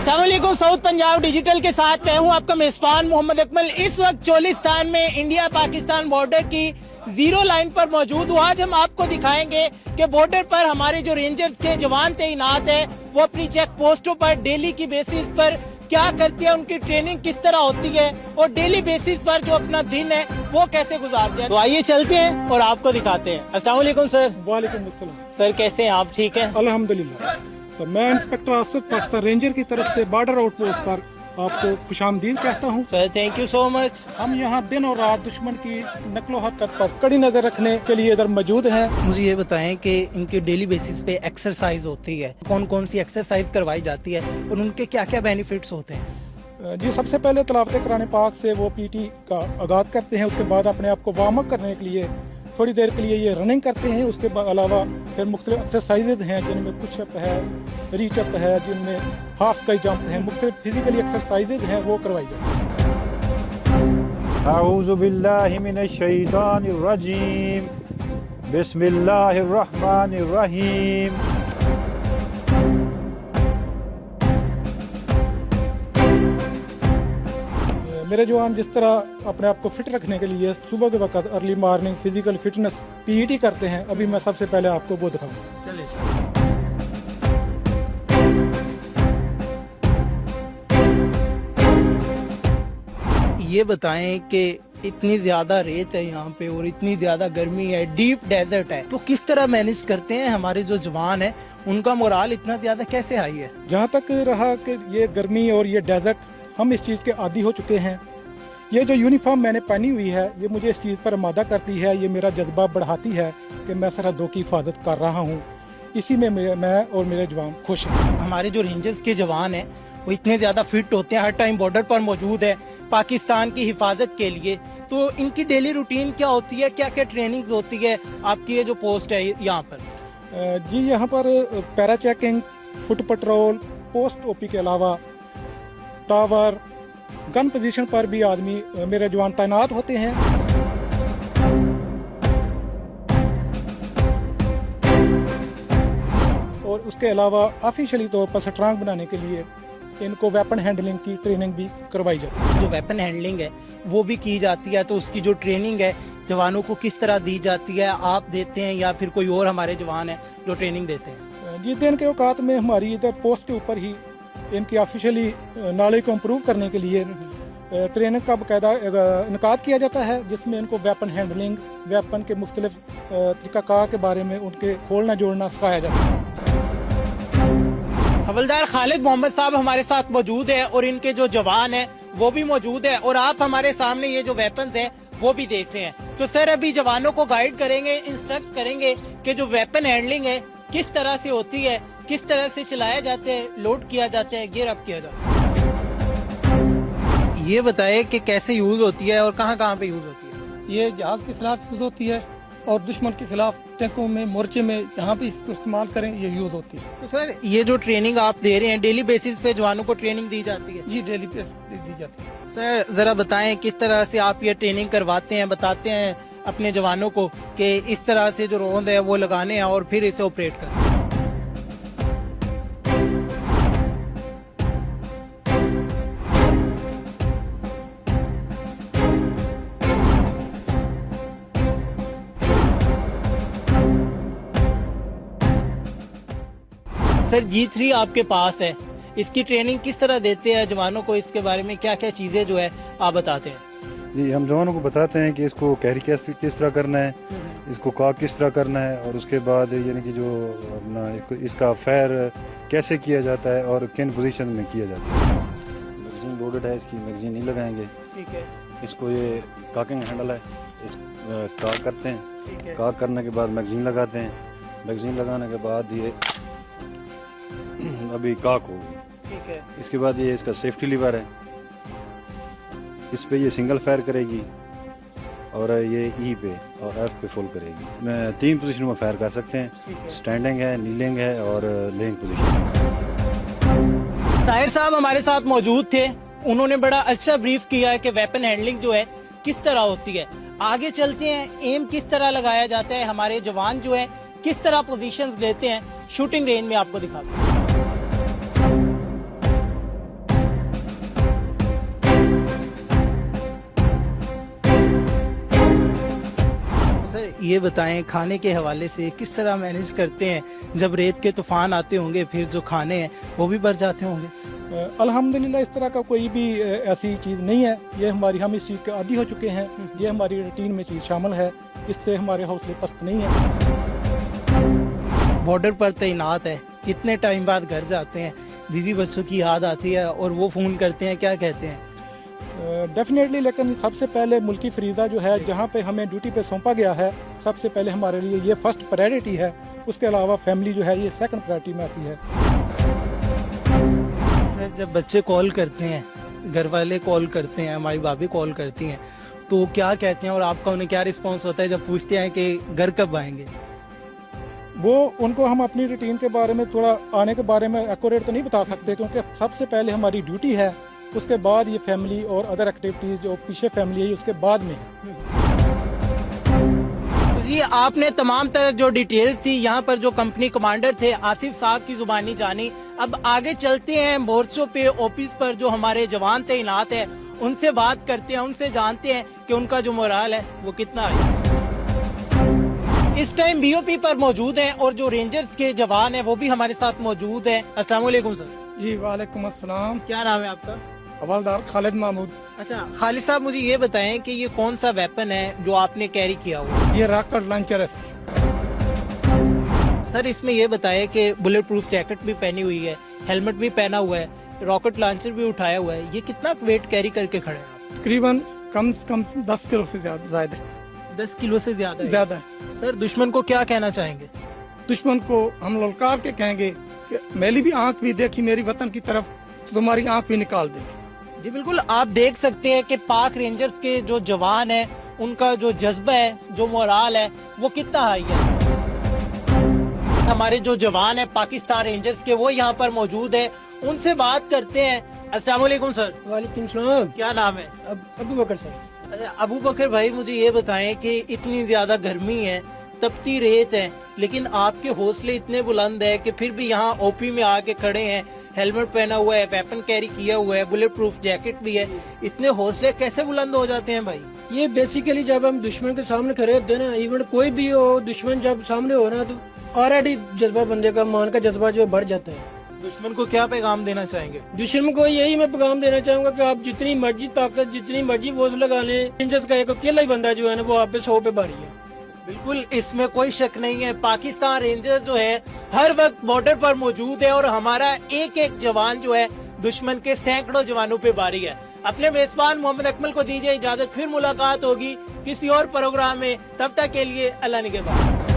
अस्सलाम वालेकुम, south Punjab digital के साथ मैं हूं आपका मेजबान मोहम्मद अकमल। इस वक्त चोलिस्तान में इंडिया पाकिस्तान बॉर्डर की जीरो लाइन पर मौजूद हूं। आज हम आपको दिखाएंगे कि बॉर्डर पर हमारे जो रेंजर्स के जवान तैनात है वो अपनी चेक पोस्टों पर डेली की बेसिस पर क्या करते हैं, उनकी ट्रेनिंग किस तरह होती है और डेली बेसिस पर जो अपना दिन है वो कैसे गुजारते हैं। तो आइए चलते हैं और आपको दिखाते हैं। अस्सलाम वालेकुम सर। वालेकुम अस्सलाम सर कैसे हैं आप, ठीक है? अल्हम्दुलिल्लाह। सर मैं इंस्पेक्टर आसिफ पाकिस्तान रेंजर की तरफ से बॉर्डर आउटपोस्ट पर आपको खुशामदीद कहता हूँ। Sir thank you so much. हम यहाँ दिन और रात दुश्मन की नकलो हरकत पर कड़ी नजर रखने के लिए इधर मौजूद हैं। मुझे ये बताएं कि इनके डेली बेसिस पे एक्सरसाइज होती है, कौन कौन सी एक्सरसाइज करवाई जाती है और उनके क्या क्या बेनिफिट्स होते हैं? जी सबसे पहले तलावत कुरान पाक से वो पीटी का आगाज करते हैं। उसके बाद अपने आप को वार्म अप करने के लिए थोड़ी देर के लिए ये रनिंग करते हैं। उसके अलावा फिर मुख्तलिफ एक्सरसाइजेज हैं जिनमें पुशअप है, रीचअप है, जिनमें हाफ स्काई जंप है, मुख्तलिफ फिजिकली एक्सरसाइजेज हैं वो करवाई जाती हैं। अऊज़ु बिल्लाहि मिनश शैतानिर रजीम, बिस्मिल्लाहिर रहमानिर रहीम। मेरे जवान जिस तरह अपने आप को फिट रखने के लिए सुबह के वक्त early morning physical fitness PET करते हैं, अभी मैं सबसे पहले आपको वो दिखाऊंगा। चलिए ये बताएं कि इतनी ज्यादा रेत है यहाँ पे और इतनी ज्यादा गर्मी है, डीप डेजर्ट है, तो किस तरह मैनेज करते हैं हमारे जो जवान है, उनका मोराल इतना ज्यादा कैसे हाई है? जहाँ तक रहा कि ये गर्मी और ये डेजर्ट, हम इस चीज़ के आदी हो चुके हैं। ये जो यूनिफॉर्म मैंने पहनी हुई है ये मुझे इस चीज़ पर आमादा करती है, ये मेरा जज्बा बढ़ाती है कि मैं सरहदों की हिफाजत कर रहा हूँ। इसी में मैं और मेरे जवान खुश हैं। हमारे जो रेंजर्स के जवान हैं वो इतने ज्यादा फिट होते हैं, हर टाइम बॉर्डर पर मौजूद है पाकिस्तान की हिफाजत के लिए। तो इनकी डेली रूटीन क्या होती है, क्या क्या ट्रेनिंग्स होती है आपकी ये जो पोस्ट है यहाँ पर? जी यहाँ पर para checking, foot petrol, post OP के अलावा टावर, गन पोजीशन पर भी आदमी मेरे जवान तैनात होते हैं। और उसके अलावा ऑफिशियली तौर पर स्ट्रांग बनाने के लिए इनको वेपन हैंडलिंग की ट्रेनिंग भी करवाई जाती है। जो वेपन हैंडलिंग है वो भी की जाती है, तो उसकी जो ट्रेनिंग है जवानों को किस तरह दी जाती है, आप देते हैं या फिर कोई और हमारे जवान है जो ट्रेनिंग देते हैं? जी दिन के औकात में हमारी इधर पोस्ट के ऊपर ही इनकी ऑफिशियली नॉलेज को इम्प्रूव करने के लिए ट्रेनिंग का बाकायदा इनकाद किया जाता है, जिसमें इनको वेपन हैंडलिंग, वेपन के मुख्तलिफ तरीक़ाकार के बारे में उनके खोलना जोड़ना सिखाया जाता है। हवलदार खालिद मोहम्मद साहब हमारे साथ मौजूद है और इनके जो जवान है वो भी मौजूद है और आप हमारे सामने ये जो वेपन्स है वो भी देख रहे हैं। तो सर अभी जवानों को गाइड करेंगे, इंस्ट्रक्ट करेंगे कि जो वेपन हैंडलिंग है किस तरह से होती है, किस तरह से चलाया जाते हैं, लोड किया जाता है, गियर अप किया जाता है। ये बताए कि कैसे यूज होती है और कहाँ कहाँ पे यूज होती है? ये जहाज के खिलाफ यूज होती है और दुश्मन के खिलाफ टैंकों में, मोर्चे में, जहाँ पे इसको इस्तेमाल करें ये यूज होती है। तो सर ये जो ट्रेनिंग आप दे रहे हैं डेली बेसिस पे जवानों को ट्रेनिंग दी जाती है? जी डेली पे दी जाती है। सर जरा बताएं किस तरह से आप ये ट्रेनिंग करवाते हैं, बताते हैं अपने जवानों को कि इस तरह से जो रोंद है वो लगाने हैं और फिर इसे ऑपरेट करना है। सर G3 आपके पास है, इसकी ट्रेनिंग किस तरह देते हैं जवानों को, इसके बारे में क्या क्या चीजें जो है आप बताते हैं? जी हम जवानों को बताते हैं कि इसको कैरी किस तरह करना है, इसको कॉक किस तरह करना है, और उसके बाद यानी कि जो अपना इसका फायर कैसे किया जाता है और किन पोजीशन में किया जाता है। मैगजीन लोडेड है, इसकी मैगजीन नहीं लगाएंगे। ठीक है, इसको ये काकिंग हैंडल है, इस काक करते हैं, ठीक है, काक करने के बाद मैगजीन लगाते हैं, मैगजीन लगाने के बाद ये अभी काक होगी। ठीक है, इसके बाद ये इसका सेफ्टी लीवर है, इस पे ये सिंगल फायर करेगी और ये ई पे और एफ पे फुल करेगी। मैं 3 पोजीशन में फायर कर सकते हैं, ठीक है। स्टैंडिंग है, नीलिंग है और लेइंग पोजीशन। ताहिर साहब हमारे साथ मौजूद थे, उन्होंने बड़ा अच्छा ब्रीफ किया है कि वेपन हैंडलिंग जो है किस तरह होती है। आगे चलते हैं, एम किस तरह लगाया जाता है, हमारे जवान जो है किस तरह पोजीशंस लेते हैं, शूटिंग रेंज में आपको दिखाते हैं। ये बताएं खाने के हवाले से किस तरह मैनेज करते हैं, जब रेत के तूफान आते होंगे फिर जो खाने हैं वो भी भर जाते होंगे? अल्हम्दुलिल्लाह इस तरह का कोई भी ऐसी चीज़ नहीं है। ये हमारी, हम इस चीज़ के आदी हो चुके हैं, ये हमारी रूटीन में चीज़ शामिल है, इससे हमारे हौसले पस्त नहीं है। बॉर्डर पर तैनात है, कितने टाइम बाद घर जाते हैं, बीवी बच्चों की याद आती है और वो फ़ोन करते हैं, क्या कहते हैं? डेफिनेटली, लेकिन सबसे पहले मुल्की फरीज़ा जो है, जहाँ पे हमें ड्यूटी पे सौंपा गया है, सबसे पहले हमारे लिए ये फर्स्ट प्रायोरिटी है। उसके अलावा फैमिली जो है ये सेकंड प्रायोरिटी में आती है। सर जब बच्चे कॉल करते हैं, घर वाले कॉल करते हैं, हमारी भाभी कॉल करती हैं, तो क्या कहते हैं और आपका उन्हें क्या रिस्पॉन्स होता है जब पूछते हैं कि घर कब आएंगे? वो उनको हम अपनी रूटीन के बारे में, थोड़ा आने के बारे में एक्यूरेट तो नहीं बता सकते, क्योंकि सबसे पहले हमारी ड्यूटी है, उसके बाद ये फैमिली और अदर एक्टिविटीज़ जो पीछे फैमिली है उसके बाद में है। ये आपने तमाम तरह जो डिटेल्स थी यहाँ पर जो कंपनी कमांडर थे आसिफ साहब की जुबानी जानी। अब आगे चलते हैं मोर्चों पे, ऑफिस पर जो हमारे जवान तैनात है उनसे बात करते हैं, उनसे जानते हैं कि उनका जो मोराल है वो कितना है। इस टाइम बीओपी पर मौजूद हैं और जो रेंजर्स के जवान हैं वो भी हमारे साथ मौजूद हैं। अस्सलाम वालेकुम सर। जी वालेकुम अस्सलाम। क्या नाम है आपका? हवलदार खालिद महमूद। अच्छा खालिद साहब, मुझे ये बताएं कि ये कौन सा वेपन है जो आपने कैरी किया हुआ? ये रॉकेट लॉन्चर है सर इसमें ये बताएं कि बुलेट प्रूफ जैकेट भी पहनी हुई है, हेलमेट भी पहना हुआ है, रॉकेट लॉन्चर भी उठाया हुआ है, ये कितना वेट कैरी करके खड़े हैं आप? तकरीबन कम से कम 10 किलो से ज्यादा है। 10 किलो से ज्यादा है। ज्यादा है। सर दुश्मन को क्या कहना चाहेंगे? दुश्मन को हम ललकार के कहेंगे कि मेरी भी आंख भी देखी मेरी वतन की तरफ तो तुम्हारी आंख भी निकाल देगी। जी बिल्कुल, आप देख सकते हैं कि पाक रेंजर्स के जो जवान हैं उनका जो जज्बा है, जो मोराल है वो कितना हाई है। हमारे जो जवान है पाकिस्तान रेंजर्स के वो यहाँ पर मौजूद है, उनसे बात करते हैं। अस्सलाम वालेकुम सर। वालेकुम सलाम। क्या नाम है? अबू बकर सर। अच्छा, अबू बकर भाई मुझे ये बताएं कि इतनी ज्यादा गर्मी है, तपती रेत है, लेकिन आपके हौसले इतने बुलंद है कि फिर भी यहाँ ओपी में आके खड़े हैं, हेलमेट पहना हुआ है, वेपन कैरी किया हुआ है, बुलेट प्रूफ जैकेट भी है, इतने हौसले कैसे बुलंद हो जाते हैं भाई? ये बेसिकली जब हम दुश्मन के सामने खड़े होते हैं ना, इवन कोई भी हो, दुश्मन जब सामने हो रहा तो ऑलरेडी जज्बा बंदे का, मान का जज्बा जो बढ़ जाता है। दुश्मन को क्या पैगाम देना चाहेंगे? दुश्मन को यही मैं पैगाम देना चाहूंगा कि आप जितनी मर्जी ताकत, जितनी मर्जी फोर्स लगा लें, रेंजर्स का एक अकेला ही बंदा जो है ना वो आप पे 100 पे भारी है। बिल्कुल, इसमें कोई शक नहीं है। पाकिस्तान रेंजर्स जो है हर वक्त बॉर्डर पर मौजूद है और हमारा एक एक जवान जो है दुश्मन के सैकड़ों जवानों पे भारी है। अपने मेजबान मोहम्मद अकमल को दीजिए इजाजत, फिर मुलाकात होगी किसी और प्रोग्राम में, तब तक के लिए अल्लाह निगहबान।